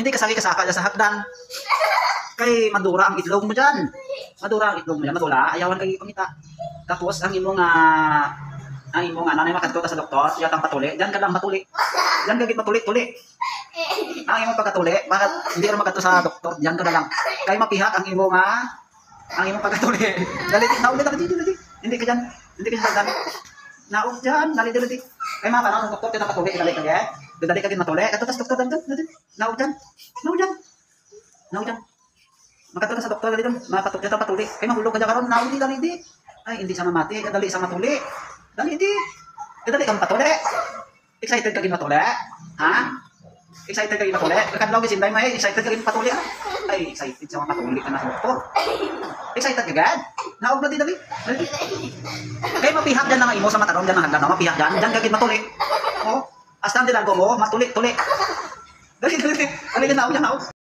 Hindi ka kasaka dyan sa hagdan. Kay madura ang itlog mo dyan. Madura ang itlog mo dyan, madula. Ayawan kayo pangita. Tapos ang imong nanay makadto sa doktor, yatang patuli. Diyan ka lang matuli. Diyan ka patuli-tuli. Ang imong pagkatuli, bakit hindi ka makadto sa doktor? Diyan ka na lang. Kay mapihak ang imong pagkatuli. Dali, naulit ako dito. Hindi ka dyan. Hindi ka dyan. Naog dyan. Dali. Kay mga panahon ng doktor, kita patuli. Dali ka dyan. Dali ka din matuli. Katutas doktor dyan. Naog dyan. Makadto ka sa doktor dali doon. Yatang patuli. Kay mahulog ka dyan karon. Naog di. Ay, hindi sa mamati. Dali sa matuli. Dali kang patuli. Excited ka gin matuli? Ha? Excited ka gin matuli? Kadlaw gisinday mo excited ka gin patuli ha? Ay, excited sa mga patuli ka na doktor. Excited ka gad? Naog na dali. Kay mapihak dyan na imo sa matarong dyan ng hagdan, mapihak dyan. Dyan ka gin matuli. Oh, astan din mo, matuli. Dali, naog.